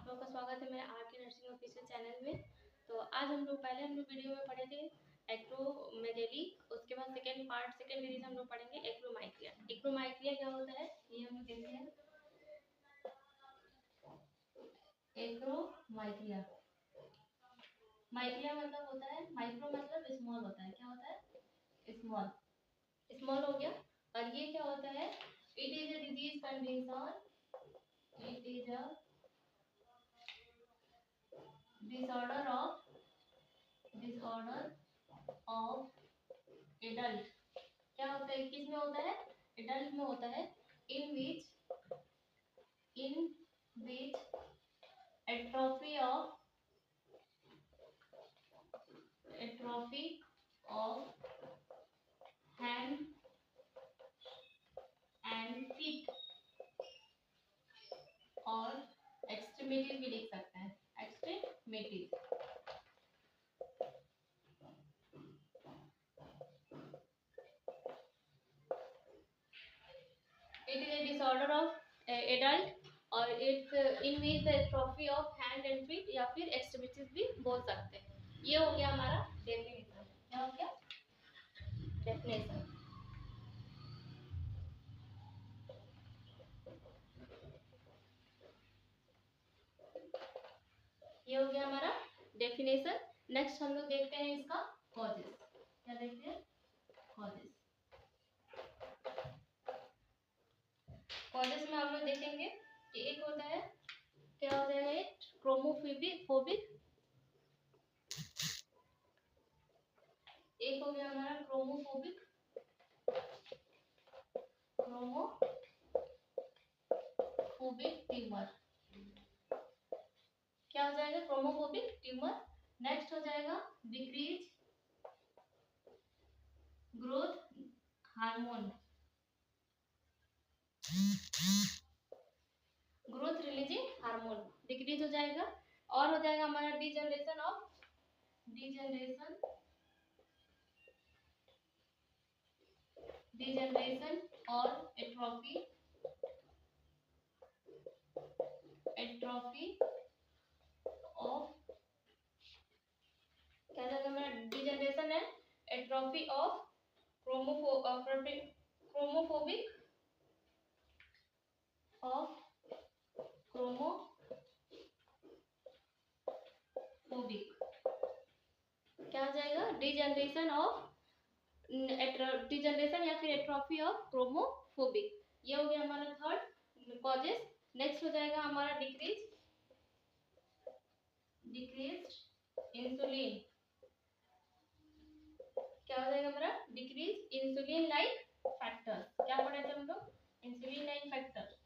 आप लोगों का स्वागत है मेरे आरके नर्सिंग ऑफिशियल चैनल में। तो आज हम लोग वीडियो में पढ़े थे एक्रोमेगेली, उसके बाद सेकेंड सीरीज हम लोग पढ़ेंगे एक्रोमाइक्रिया। एक्रोमाइक्रिया क्या होता है ये हम लोग देखते हैं। एक्रोमाइक्रिया, माइक्रिया मतलब होता है, माइक्रो मतलब स्मॉल होता है। क्या होता है? स्मॉल। स्मॉल हो गया। और ये क्या होता है? It is a disease condition, it is a disorder of adult। क्या होता है? किस में होता है? एडल्ट में होता है। in which atrophy of hand and feet और एक्सट्रीमिटीज भी लिख सकते हैं, extremities. It is a disorder of adult और it's in which the atrophy of hand and feet या फिर एक्सट्रीमिटीज भी बोल सकते हैं। ये हो गया हमारा डेफिनेशन। क्या हो गया? डेफिनेशन। ये हो गया हमारा डेफिनेशन। नेक्स्ट हम लोग देखते हैं इसका कॉजेस। क्या देखते हैं? कॉजेस। कॉजेस में हम लोग देखेंगे कि एक होता है, क्या हो जाएगा? क्रोमोफोबिक। एक हो गया हमारा क्रोमोफोबिक ट्यूमर। क्या हो जाएगा? क्रोमोफोबिक ट्यूमर। नेक्स्ट हो जाएगा decrease growth hormone, growth releasing hormone decrease हो जाएगा। और हो जाएगा हमारा डिजनरेशन और एट्रोफी ऑफ, क्या जाएगा हमारा? डिजनरेशन एंड एट्रोफी ऑफ क्रोमोफोबिक क्या हो जाएगा? डिजनरेशन या फिर एट्रोफी ऑफ क्रोमोफोबिक। ये हो गया हमारा थर्ड कॉजेस। नेक्स्ट हो जाएगा हमारा डिक्रीज इंसुलिन। क्या हो जाएगा हमारा? Decrease insulin like factor. क्या पढ़े थे हम लोग? इंसुलिन लाइक फैक्टर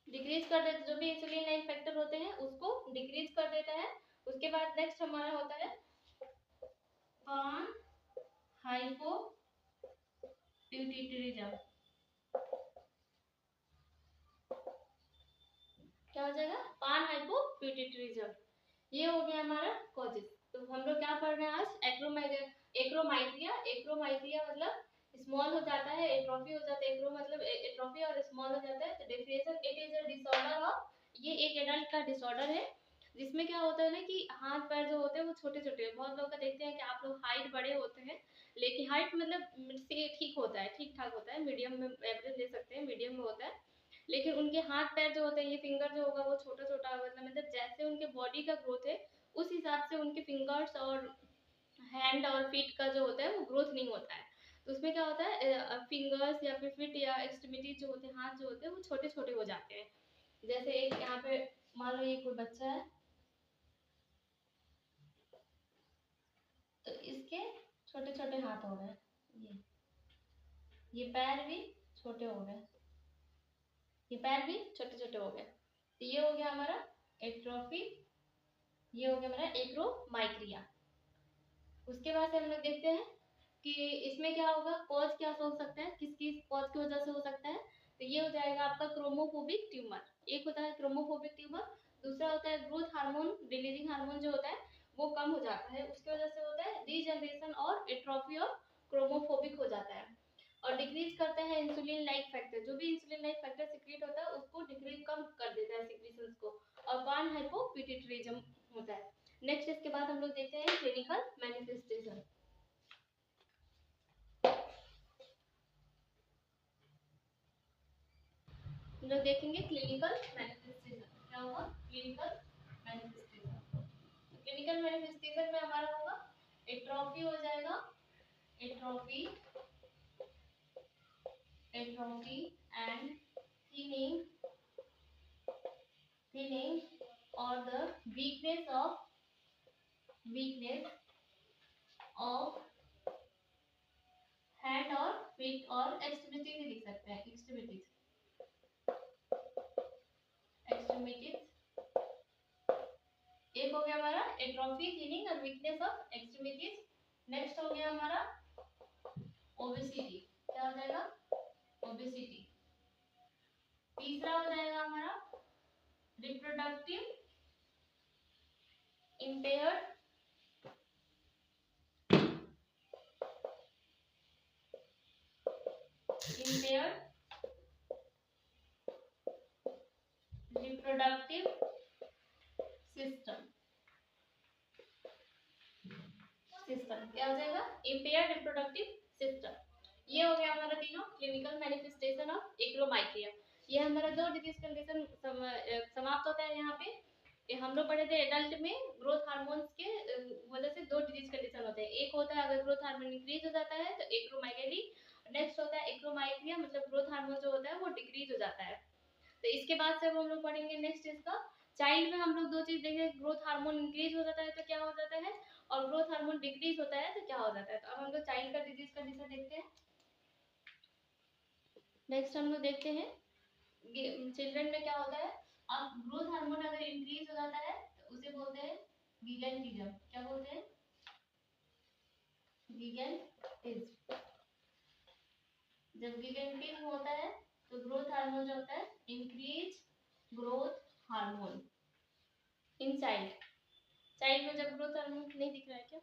डिक्रीज कर देते, जो भी इंसुलिन लाइक फैक्टर होते हैं उसको डिक्रीज कर देता है। उसके बाद नेक्स्ट हमारा होता है पान हाइपोप्यूटिट्रिज्म। क्या हो जाएगा? पान हाइपोप्यूटिट्रिज्म। ये हो गया हमारा कॉजेस। तो हम लोग क्या पढ़ रहे हैं आज? एक्रोमाइक्रिया मतलब स्मॉल हो जाता है, एट्रोफी हो जाता है। एक्रो मतलब एट्रोफी और स्मॉल हो जाता है। तो definition, it is a disorder of, ये एक एडल्ट का डिसऑर्डर है जिसमें क्या होता है ना कि हाथ पैर जो होते हैं वो छोटे छोटे। बहुत लोग का देखते हैं कि आप लोग हाइट बड़े होते हैं, लेकिन हाइट मतलब से ठीक होता है, ठीक ठाक होता है, मीडियम में एवरेज ले सकते हैं, मीडियम में होता है। लेकिन उनके हाथ पैर जो होते हैं, ये फिंगर जो होगा वो छोटा छोटा, मतलब जैसे उनके बॉडी का ग्रोथ है उस हिसाब से उनके फिंगर्स और हैंड और फीट का जो होता है वो ग्रोथ नहीं होता है। तो उसमें क्या होता है, फिंगर्स या फिर फीट या एक्सट्रीमिटी जो होते हैं, हाथ जो होते हैं वो छोटे छोटे हो जाते हैं। जैसे एक यहाँ पे मान लो ये कोई बच्चा है, तो इसके छोटे छोटे हाथ हो गए, ये पैर भी छोटे हो गए, ये पैर भी छोटे छोटे हो गए। तो ये हो गया हमारा एट्रोफी, ये हो गया हमारा एक्रोमाइक्रिया। उसके बाद से हम लोग देखते हैं कि इसमें क्या होगा, कॉज क्या हो सकता है, किस किस कॉज की वजह से हो सकता है। तो ये हो जाएगा आपका क्रोमोफोबिक ट्यूमर। एक होता है क्रोमोफोबिक ट्यूमर, दूसरा होता है ग्रोथ हार्मोन रिलीजिंग हार्मोन जो होता है वो कम हो जाता है, उसकी वजह से होता है डीजनरेशन और एट्रोफी ऑफ क्रोमोफोबिक हो जाता है। और डिक्रीज करता है इंसुलिन लाइक फैक्टर, जो भी इंसुलिन लाइक फैक्टर सिक्रीट होता है उसको डिक्रीज कम कर देता है। पिट्यूटरीजम होता है। नेक्स्ट इसके बाद हम लोग देखते हैं क्लिनिकल मैनिफेस्टेशन। हम लोग देखेंगे क्लिनिकल मैनिफेस्टेशन क्या होगा। क्लिनिकल मैनिफेस्टेशन, क्लिनिकल मैनिफेस्टेशन में हमारा होगा एट्रोफी हो जाएगा, atrophy and thinning or the weakness of hand or feet और extremities भी लिख सकते हैं, extremities एक हो गया हमारा एट्रोफी, थिनिंग और वीकनेस ऑफ एक्सट्रीमिटीज। नेक्स्ट हो गया हमारा ओबेसिटी, क्या हो जाएगा ओबेसिटी। तीसरा हो जाएगा हमारा रिप्रोडक्टिव impaired reproductive सिस्टम क्या हो जाएगा impaired reproductive system। ये हो गया हमारा तीनों क्लिनिकल मैनिफेस्टेशन ऑफ एक्रोमाइक्रिया। ये हमारा दो डिजीज कंडीशन समाप्त होता है यहाँ पे। ये हम लोग पढ़े थे एडल्ट में ग्रोथ हार्मोन्स के वजह से दो डिजीज कंडीशन होते हैं। एक होता है अगर ग्रोथ हार्मोन इंक्रीज हो जाता है तो एक्रोमाइगेली, नेक्स्ट होता है एक्रोमाइक्रिया मतलब ग्रोथ हार्मोन जो होता है वो डिक्रीज हो जाता है। तो इसके बाद से हम लोग पढ़ेंगे नेक्स्ट इसका चाइल्ड में हम लोग दो चीज देखेंगे, ग्रोथ हार्मोन इंक्रीज हो जाता है तो क्या हो जाता है और ग्रोथ हार्मोन डिक्रीज होता है तो क्या हो जाता है। तो अब हम लोग चाइल्ड का डिजीज कंडीशन देखते हैं। नेक्स्ट हम लोग देखते हैं चिल्ड्रन में क्या होता है। अब ग्रोथ हार्मोन अगर इंक्रीज हो जाता है तो उसे बोलते हैं गिगेंटिज्म। क्या बोलते हैं गिगेंटिज्म। जब गिगेंटिज्म होता है तो ग्रोथ हार्मोन जो होता है increase growth hormone in child में जब ग्रोथ हार्मोन नहीं दिख रहा है क्या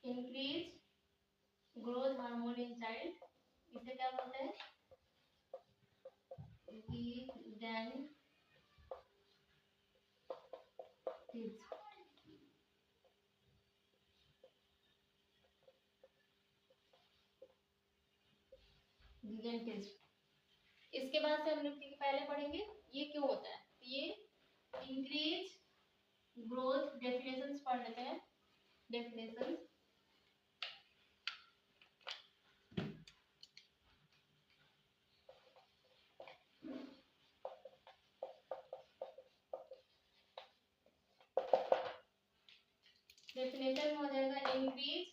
increase growth hormone in child, इसे क्या बोलते हैं गिगेंटिज्म। इसके बाद से हम लोग पहले पढ़ेंगे ये क्यों होता है। ये इंक्रीज ग्रोथ डेफिनेशंस पढ़ लेते हैं। डेफिनेशंस डेफिनेशन हो जाएगा increase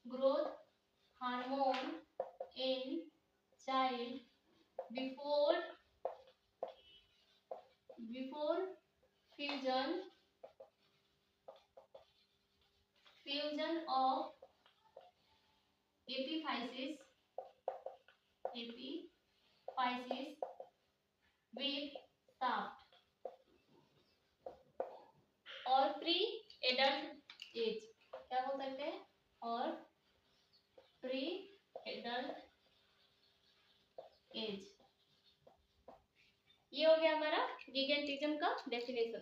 growth hormone in child before fusion of epiphysis with shaft और प्री एडल्ट एज। क्या बोल सकते हैं और प्री एडल्ट एज। ये हो गया हमारा गिगेंटिज्म का डेफिनेशन।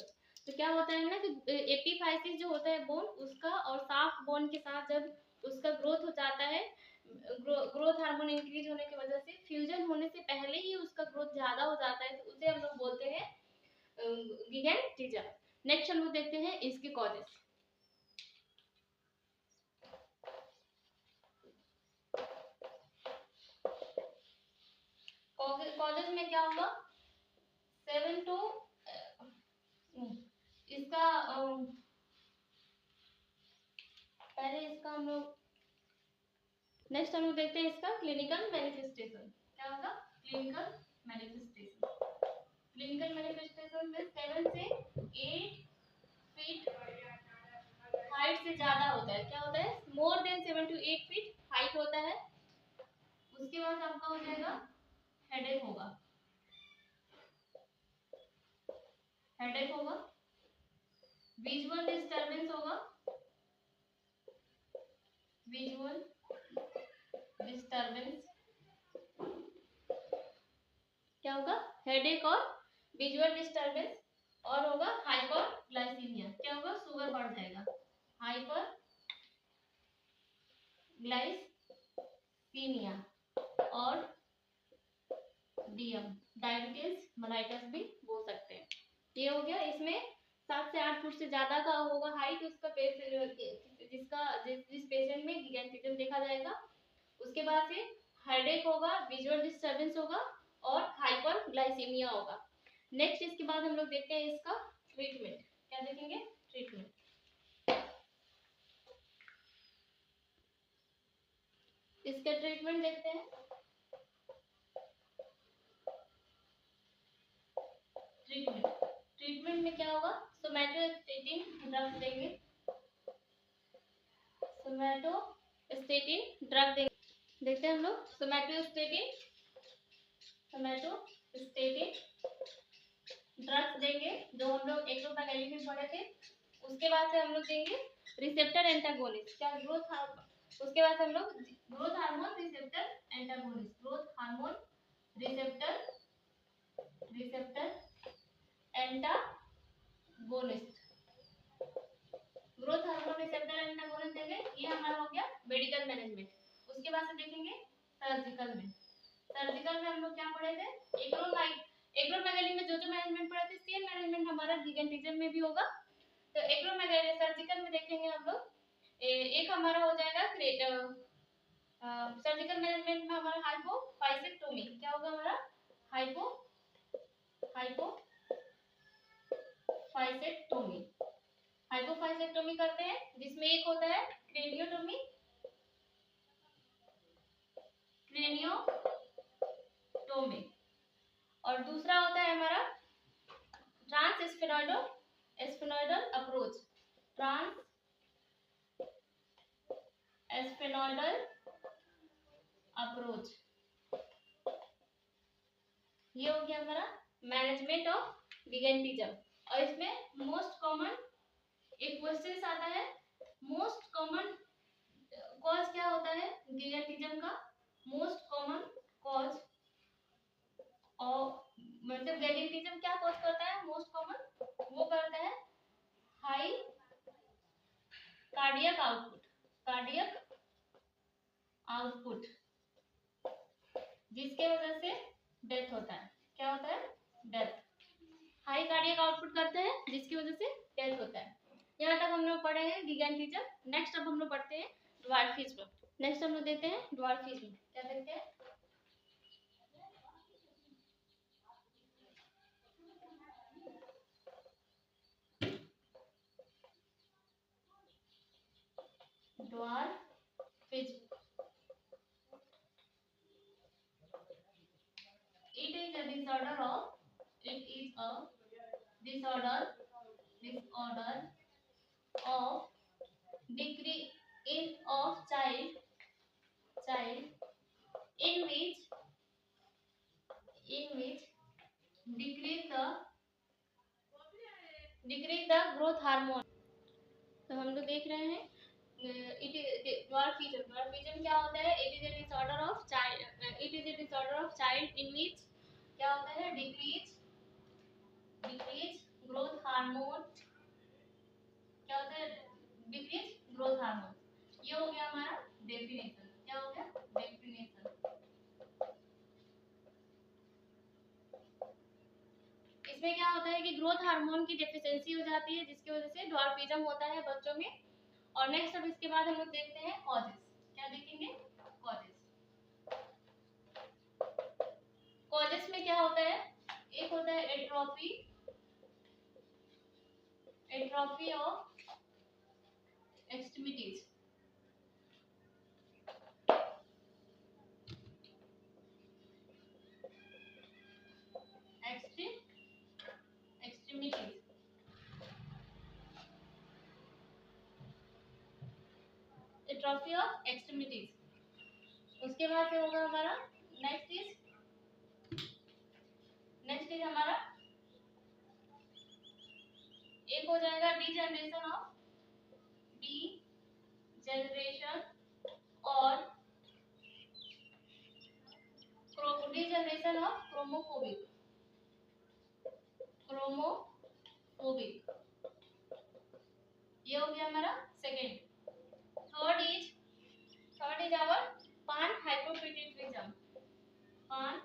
तो क्या होता है ना कि एपीफाइसिस जो होता है बोन उसका और साफ बोन के साथ जब उसका ग्रोथ हो जाता है, ग्रोथ हार्मोन इंक्रीज होने की वजह से फ्यूजन होने से पहले ही उसका ग्रोथ ज्यादा हो जाता है तो उसे हम लोग बोलते हैं गिगेंटिज्म। नेक्स्ट हम लोग देखते हैं इसके कॉजेस। कॉजेस में क्या होगा 7 टू इसका पहले इसका हम लोग नेक्स्ट हम लोग देखते हैं इसका क्लिनिकल मैनिफेस्टेशन। क्या होगा क्लिनिकल मैनिफेस्टेशन में 7 से 8 फीट हाइट से ज्यादा होता है। क्या होता है more than 7 to 8 feet height होता है। उसके बाद आपका हो जाएगा हेडेक होगा विजुअल डिस्टर्बेंस होगा, विजुअल डिस्टर्बेंस क्या होगा, हेडेक और विजुअल डिस्टर्बेंस, और होगा हाइपरग्लाइसीमिया, क्या होगा, शुगर बढ़ जाएगा, हाइपरग्लाइसीमिया, और डीएम डायबिटीज मेलाइटस भी बोल सकते हैं। ये हो गया। इसमें 7 से 8 फुट से ज्यादा का होगा हाइट उसका पेशेंट, जिस पेशेंट में गिगान्टिज्म देखा जाएगा। उसके बाद से हेडेक होगा, विजुअल डिस्टर्बेंस होगा और हाइपरग्लाइसीमिया होगा। नेक्स्ट इसके बाद हम लोग देखते हैं इसका ट्रीटमेंट। क्या देखेंगे, ट्रीटमेंट। इसका ट्रीटमेंट देखते हैं। ट्रीटमेंट में क्या होगा, सोमैटोस्टेटिन ड्रग देंगे, सोमैटोस्टेटिन ड्रग देंगे। देखते हैं हम लोग सोमैटोस्टेटिन ड्रग्स देंगे, जो हम लोग एक्रोमेगालिन में पढ़े थे। उसके बाद से हम लोग देंगे रिसेप्टर एंटागोनिस्ट, क्या ग्रोथ हार्मोन। उसके बाद हम लोग growth hormone receptor antagonist, growth hormone receptor antagonist, growth hormone receptor antagonist देंगे। ये हमारा हो गया मेडिकल मैनेजमेंट। उसके बाद से देखेंगे सर्जिकल में। सर्जिकल में हम लोग क्या पढ़े थे, एक्रोमेगाली में जो मैनेजमेंट पढ़े थे सेम मैनेजमेंट हमारा गिगान्टिज्म में भी होगा। तो एक्रोमेगाली सर्जिकल में देखेंगे हम लोग, एक हमारा हो जाएगा सर्जिकल मैनेजमेंट में हमारा हाइपोफाइसेक्टोमी, क्या होगा हमारा हाइपोफाइसेक्टोमी करते हैं, जिसमें एक होता है क्रेनियोटोमी, और दूसरा होता है हमारा ट्रांसएस्फेनॉइडल अप्रोच, ये हो गया हमारा मैनेजमेंट ऑफ गिगान्टिज्म। और इसमें मोस्ट कॉमन एक क्वेश्चन आता है, मोस्ट कॉमन कॉज क्या होता है गिगान्टिज्म का, मोस्ट कॉमन कॉज और मतलब गिगान्टिज्म क्या कॉज करता है, मोस्ट कॉमन वो करता है हाई कार्डियक आउटपुट, जिसके वजह से डेथ होता है। क्या होता है, डेथ। हाई कार्डियक आउटपुट करते हैं जिसकी वजह से डेथ होता है। यहाँ तक हम लोग पढ़े हैं गिगान्टिज्म। नेक्स्ट अब हम लोग पढ़ते हैं ड्वार्फिज्म। नेक्स्ट हम लोग देखते हैं ड्वार्फिज्म। क्या देखते हैं, dwarfism. It is a disorder of decrease of child in which decrease the growth hormone। तो हम लोग देख रहे हैं dwarfism क्या होता है, it is a disorder of child in which क्या होता है, decrease growth hormone, क्या होता है, decrease growth hormone। ये हो गया हमारा डेफिनेशन। क्या हो गया, डेफिनेशन। इसमें क्या होता है कि ग्रोथ हार्मोन की डेफिशिएंसी हो जाती है, जिसकी वजह से ड्वार्फिज्म होता है बच्चों में। और नेक्स्ट अब इसके बाद हम लोग देखते हैं कॉजेस। क्या देखेंगे, कॉजेस में क्या होता है, एक होता है atrophy of extremities, atrophy of extremities. उसके बाद क्या होगा हमारा, नेक्स्ट इज हमारा एक हो जाएगा डीजनरेशन और डीजनरेशन ऑफ क्रोमोफोबिक ये हो गया हमारा सेकेंड। थर्ड इज आवर पान हाइपोपिट्यूटरिज्म। पान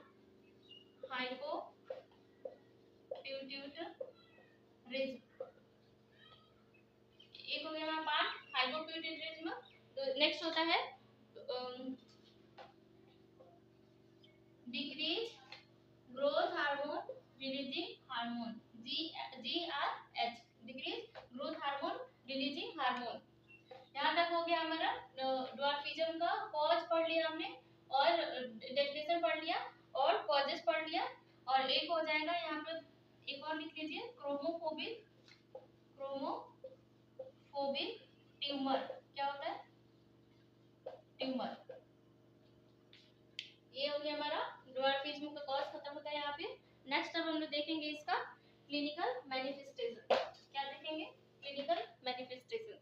हाइपोपिट्यूटरिज्म एक हो गया हमारा पान हाइपोपिट्यूटरिज्म। तो नेक्स्ट होता है decrease growth hormone releasing hormone GRH decrease growth hormone releasing hormone. यहाँ तक हो गया हमारा ड्वार्फिज्म का कॉज पढ़ लिया हमने और डेफिनेशन पढ़ लिया और कॉजेस पढ़ लिया। और एक हो जाएगा यहाँ पर एक और लिख लीजिए क्रोमोफोबिक ट्यूमर। क्या होता है? ट्यूमर। ये हो गया हमारा ड्वार्फिज्म का कॉज खत्म होता है यहाँ पे। नेक्स्ट अब हम लोग देखेंगे इसका क्लिनिकल मैनिफेस्टेशन। क्या देखेंगे? Clinical manifestation.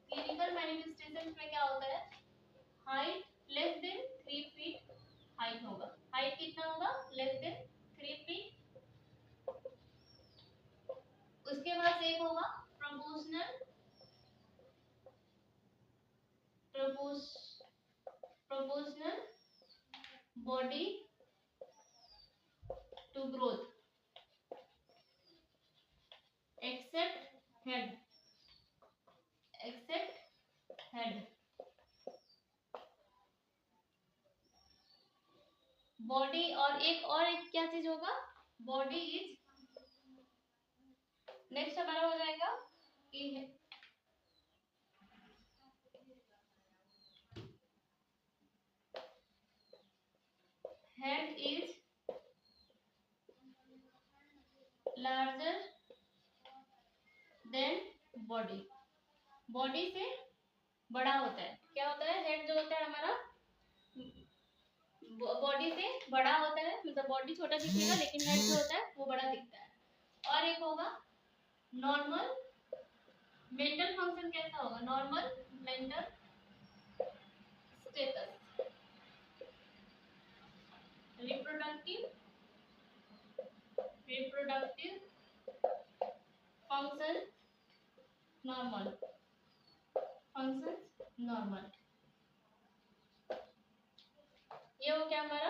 क्लिनिकल मैनिफेस्टेशन में क्या होता है? Height less than 3 feet height होगा। हाइट कितना होगा? Less than 3 feet. उसके बाद एक होगा proportional body to growth except head. Body और एक क्या चीज होगा? बॉडी इज नेक्स्ट हमारा हो जाएगा कि head is larger than body. Body से बड़ा होता है। क्या होता है? हेड जो होता है हमारा बॉडी से बड़ा होता है। मतलब बॉडी छोटा दिखेगा लेकिन हेड जो होता है वो बड़ा दिखता है। और एक होगा नॉर्मल मेंटल फंक्शन। कैसा होगा? Normal mental status. Reproductive function normal. ये हो गया हमारा।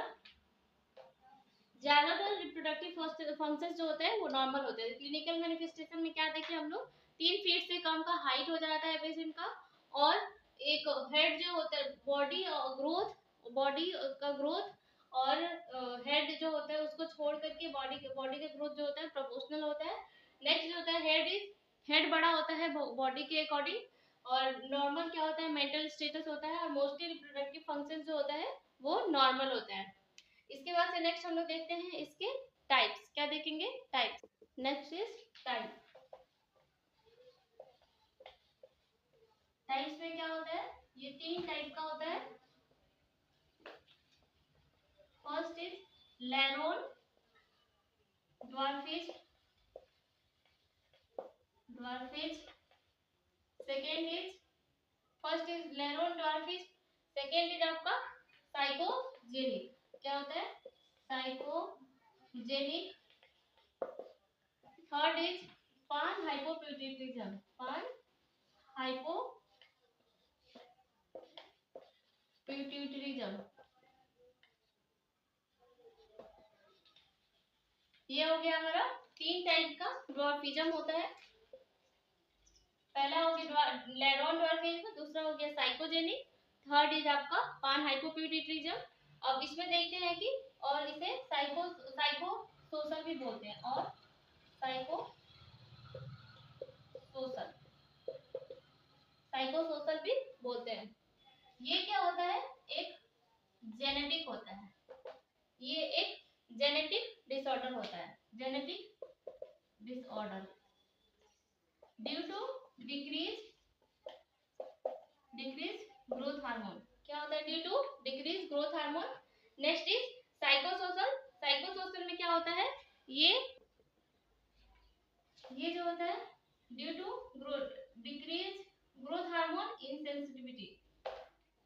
ज्यादातर रिप्रोडक्टिव फंक्शंस जो होते हैं वो नॉर्मल होते हैं। क्लिनिकल मैनिफेस्टेशन में क्या देखे हम लोग? 3 फीट से कम का हाइट हो जाता है पेशेंट का और एक हेड जो होता है बॉडी का ग्रोथ और हेड जो होता है उसको छोड़ करके बॉडी का ग्रोथ जो होता है प्रोपोर्शनल होता है। नेक्स्ट जो होता है हेड बड़ा होता है बॉडी के अकॉर्डिंग। और नॉर्मल क्या होता है? मेंटल स्टेटस होता है। और मोस्टली रिप्रोडक्टिव फंक्शन जो होता है वो नॉर्मल होता है। इसके बाद से नेक्स्ट हम लोग देखते हैं इसके टाइप्स। क्या देखेंगे? टाइप्स। नेक्स्ट इज टाइप्स में क्या होता है? ये 3 टाइप का होता है। First is Laron dwarfism. Second is first is Laron dwarfism. Second is आपका साइकोजेनिक। क्या होता है? साइकोजेनिक। थर्ड इज पान हाइपोपिट्यूटरिज्म। ये हो गया हमारा 3 टाइप का ड्वार्फिज्म होता है। पहला हो गया लैरोन ड्वार्फिज्म, दूसरा हो गया साइकोजेनिक, थर्ड इज आपका पान हाइपोपिट्यूटरिज्म। अब इसमें देखते हैं कि और इसे साइकोसोशल भी बोलते हैं। और साइकोसोशल भी बोलते हैं। ये क्या होता है? एक जेनेटिक होता है। ये एक जेनेटिक डिसऑर्डर होता है। Genetic disorder due to decrease growth hormone. क्या होता है? Due to decrease growth hormone. Next is psychosocial. Psychosocial में क्या होता है? ये जो होता है due to growth decrease growth hormone insensitivity,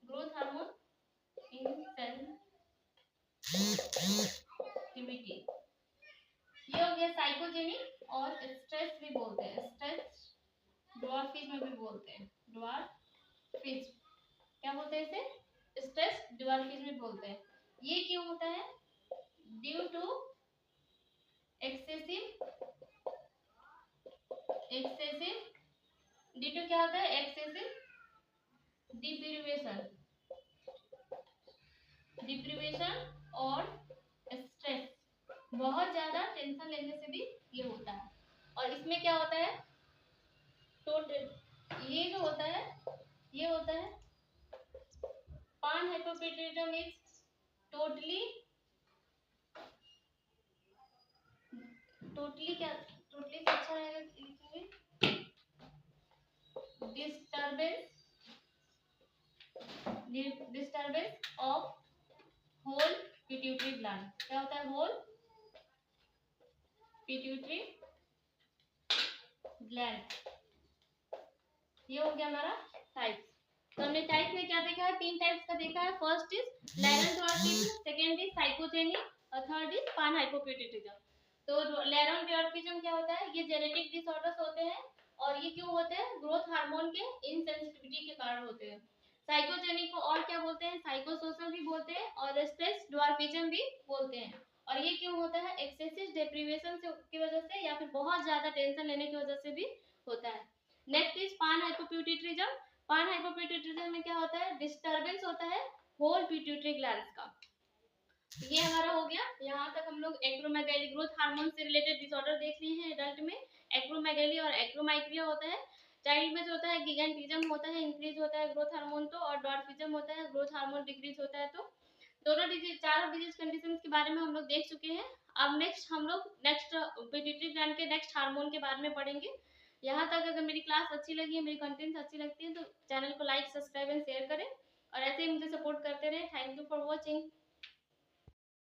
growth hormone insensitivity, ये हो गया साइकोजेनिक। और स्ट्रेस भी बोलते हैं, स्ट्रेस ड्वार्फिज्म में भी बोलते हैं, ड्वार्फिज्म क्या बोलते हैं इसे, स्ट्रेस ड्वार्फिज्म में बोलते हैं। ये क्यों होता है, due to excessive due to क्या होता है, एक्सेसिव डिप्रीवेशन और स्ट्रेस, बहुत ज्यादा टेंशन लेने से भी ये होता है। और इसमें क्या होता है, टोटल ये जो होता है, ये होता है पान हाइपोपिट्यूटिज्म इज टोटली क्या, टोटली से अच्छा रहेगा लिखेंगे disturbance of whole pituitary gland. क्या होता है, होल पिट्यूटरी ग्लैंड। ये हो गया हमारा टाइप्स। तो हमने टाइप में क्या देखा है, 3 टाइप्स का देखा है। First is Laron dwarfism, second is psychogenic और थर्ड इज पान हाइपोपिट्यूटिज्म। तो लैरन ड्वार्फिज्म क्या होता है, ये जेनेटिक डिसऑर्डर्स होते हैं और ये क्यों होते हैं, ग्रोथ हार्मोन के इनसेंसिटिविटी के कारण होते हैं। साइकोजेनिक को और क्या बोलते हैं, साइकोसोशल भी बोलते हैं और स्ट्रेस ड्वार्फिज्म भी बोलते हैं। और ये क्यों होता है, एक्सेसिव डिप्रीवेशन की वजह से या फिर बहुत ज्यादा टेंशन लेने की वजह से भी होता है। Next is pan हाइपोपिट्यूटिज्म। पान हाइपोपिट्यूटिज्म में क्या होता है, डिस्टरबेंस होता है होल पिट्यूटरी ग्लैंड्स का। ये हमारा हो गया। यहाँ तक हम लोग एक्रोमेगैली ग्रोथ हार्मोन से रिलेटेड डिसऑर्डर देख लिए हैं। एडल्ट में एक्रोमेगैली और एक्रोमाइक्रिया होता है। चाइल्ड में जो होता है गिगेंटिज्म होता है, इंक्रीज होता है ग्रोथ हार्मोन तो, और डॉर्फिज्म होता है ग्रोथ हार्मोन डिक्रीज होता है। तो दोनों डिजीज, चारों डिजीज कंडीशंस के बारे में हम लोग देख चुके हैं। अब नेक्स्ट हम लोग पिट्यूटरी ग्लैंड के नेक्स्ट हार्मोन के बारे में पढ़ेंगे। यहाँ तक अगर मेरी क्लास अच्छी लगी है, मेरी कंटेंट अच्छी लगती है तो चैनल को लाइक, सब्सक्राइब एंड शेयर करें और ऐसे ही मुझे सपोर्ट करते रहें। Thank you for watching.